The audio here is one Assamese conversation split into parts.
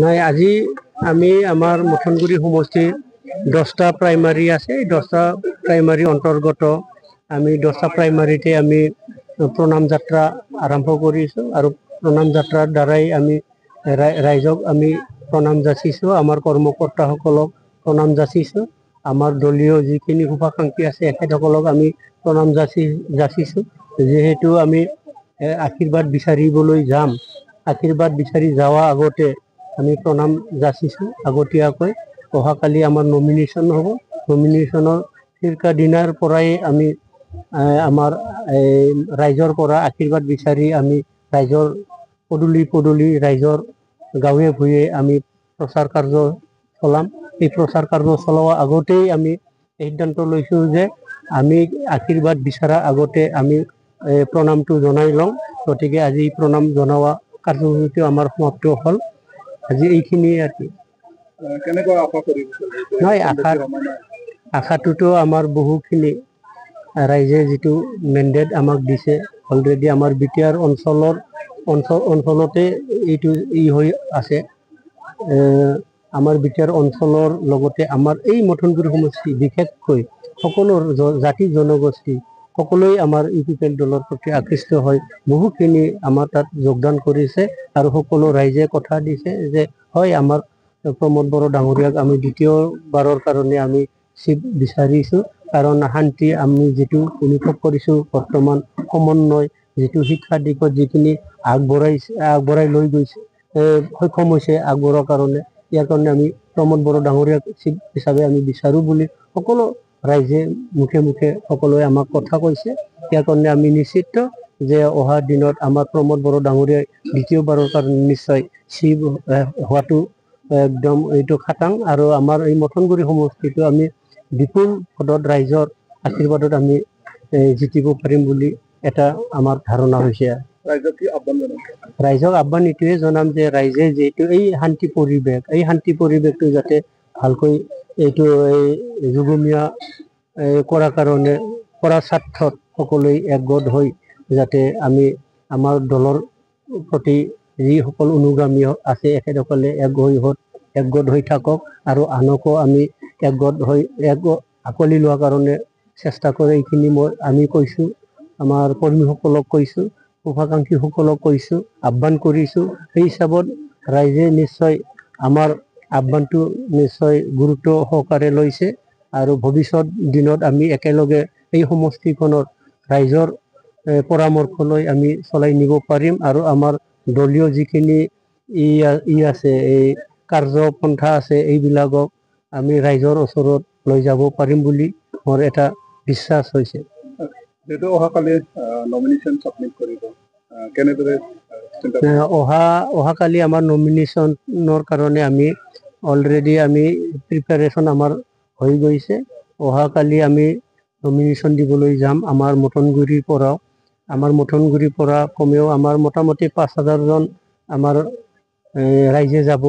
নাই, আজি আমি আমাৰ মথনগুৰি সমষ্টিৰ 10টা প্ৰাইমাৰী আছে। 10টা প্ৰাইমাৰী অন্তৰ্গত আমি 10টা প্ৰাইমাৰীতে আমি প্ৰণাম যাত্ৰা আৰম্ভ কৰিছোঁ আৰু প্ৰণাম যাত্ৰাৰ দ্বাৰাই আমি ৰাইজক আমি প্ৰণাম যাচিছোঁ, আমাৰ কৰ্মকৰ্তাসকলক প্ৰণাম যাচিছোঁ, আমাৰ দলীয় যিখিনি শুভাকাংক্ষী আছে এখেতসকলক আমি প্ৰণাম যাচিছোঁ। যিহেতু আমি আশীৰ্বাদ বিচাৰিবলৈ যাম, আশীৰ্বাদ বিচাৰি যোৱাৰ আগতে আমি প্ৰণাম যাচিছোঁ আগতীয়াকৈ। অহাকালি আমাৰ নমিনেশ্যন হ'ব। নমিনেশ্যনৰ ফিৰকা দিনাৰ পৰাই আমি আমাৰ ৰাইজৰ পৰা আশীৰ্বাদ বিচাৰি আমি ৰাইজৰ পদূলি ৰাইজৰ গাঁৱে ভূঞে আমি প্ৰচাৰ কাৰ্য চলাম। এই প্ৰচাৰ কাৰ্য চলোৱাৰ আগতেই আমি সিদ্ধান্ত লৈছোঁ যে আমি আশীৰ্বাদ বিচৰাৰ আগতে আমি প্ৰণামটো জনাই লওঁ। গতিকে আজি প্ৰণাম জনোৱা কাৰ্যসূচীটো আমাৰ সমাপ্ত হ'ল। আজি এইখিনিয়ে আৰু কি। কেনেকুৱা আশা কৰিব? নহয়, আশাটোতো আমাৰ বহুখিনি ৰাইজে যিটো মেণ্ডেট আমাক দিছে, অলৰেডি আমাৰ বিটিআৰ অঞ্চলতে এইটো হৈ আছে। আমাৰ বিটিআৰ অঞ্চলৰ লগতে আমাৰ এই মথনগুৰি সমষ্টি বিশেষকৈ সকলো জাতি জনগোষ্ঠী সকলোৱে আমাৰ ইউপিপিএল দলৰ প্ৰতি আকৃষ্ট হৈ বহুখিনি আমাৰ তাত যোগদান কৰিছে আৰু সকলো ৰাইজে কথা দিছে যে হয়, আমাৰ প্ৰমোদ বড়ো ডাঙৰীয়াক আমি দ্বিতীয়বাৰৰ কাৰণে আমি চিট বিচাৰিছোঁ। কাৰণ শান্তি আমি যিটো অনুভৱ কৰিছোঁ, বৰ্তমান সমন্বয় যিটো শিক্ষা দিশত যিখিনি আগবঢ়াই লৈ গৈছে, সক্ষম হৈছে আগবঢ়োৱাৰ কাৰণে, ইয়াৰ কাৰণে আমি প্ৰমোদ বড়ো ডাঙৰীয়াক চিট হিচাপে আমি বিচাৰোঁ বুলি সকলো ৰাইজে মুখে মুখে সকলোৱে আমাক কথা কৈছে। ইয়াৰ কাৰণে আমি নিশ্চিত যে অহা দিনত আমাৰ প্ৰমোদ বড়ো ডাঙৰীয়াই দ্বিতীয়বাৰৰ কাৰণে নিশ্চয় চিট হোৱাটো একদম এইটো খাটাং। আৰু আমাৰ এই মথনগুৰি সমষ্টিটো আমি বিপুল ভোটত ৰাইজৰ আশীৰ্বাদত আমি জিকিব পাৰিম বুলি এটা আমাৰ ধাৰণা হৈছে। ৰাইজক কি আহ্বান জনাম? ৰাইজক আহ্বান এইটোৱে জনাম যে ৰাইজে যিহেতু এই শান্তি পৰিৱেশটো যাতে ভালকৈ এইটো যুগমীয়া কৰাৰ কাৰণে কৰাৰ স্বাৰ্থত সকলোৱে একগোট হৈ যাতে আমি আমাৰ দলৰ প্ৰতি যিসকল অনুগামী আছে এখেতসকলে একগোট হৈ থাকক আৰু আনকো আমি একগোট হৈ আঁকোৱালি লোৱাৰ কাৰণে চেষ্টা কৰে। এইখিনি আমি কৈছোঁ, আমাৰ কৰ্মীসকলক কৈছোঁ, শুভাকাংক্ষীসকলক কৈছোঁ, আহ্বান কৰিছোঁ। সেই হিচাপত ৰাইজে নিশ্চয় আমাৰ আহ্বানটো নিশ্চয় গুৰুত্ব সহকাৰে লৈছে আৰু ভৱিষ্যত দিনত আমি একেলগে এই সমষ্টিখনত ৰাইজৰ পৰামৰ্শ লৈ আমি চলাই নিব পাৰিম আৰু আমাৰ দলীয় যিখিনি আছে, এই কাৰ্যপন্থা আছে, এইবিলাকক আমি ৰাইজৰ ওচৰত লৈ যাব পাৰিম বুলি মোৰ এটা বিশ্বাস হৈছে। যিহেতু অহাকালি নমিনেশ্যন ছাবমিট কৰিব, কেনেদৰে অহাকালি আমাৰ নমিনেশ্যনৰ কাৰণে আমি অলৰেডি আমি প্ৰিপাৰেশ্যন আমাৰ হৈ গৈছে। অহাকালি আমি নমিনেশ্যন দিবলৈ যাম। আমাৰ মথনগুৰিৰ পৰা কমেও আমাৰ মোটামুটি 5,000জন আমাৰ ৰাইজে যাব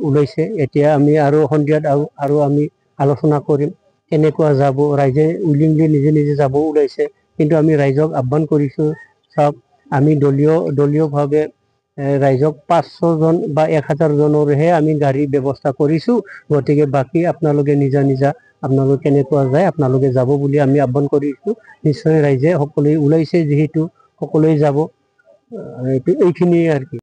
ওলাইছে। এতিয়া আমি আৰু সন্ধিয়াত আৰু আমি আলোচনা কৰিম কেনেকুৱা যাব। ৰাইজে উইলিংলি নিজে যাব ওলাইছে, কিন্তু আমি ৰাইজক আহ্বান কৰিছোঁ, চাওক আমি দলীয়ভাৱে ৰাইজক 500জন বা 1,000জনৰহে আমি গাড়ী ব্যৱস্থা কৰিছোঁ। গতিকে বাকী আপোনালোকে নিজা আপোনালোকে কেনেকুৱা যায় আপোনালোকে যাব বুলি আমি আহ্বান কৰিছোঁ। নিশ্চয় ৰাইজে সকলোৱে ওলাইছে যিহেতু সকলোৱে যাব। এইখিনিয়ে আৰু কি।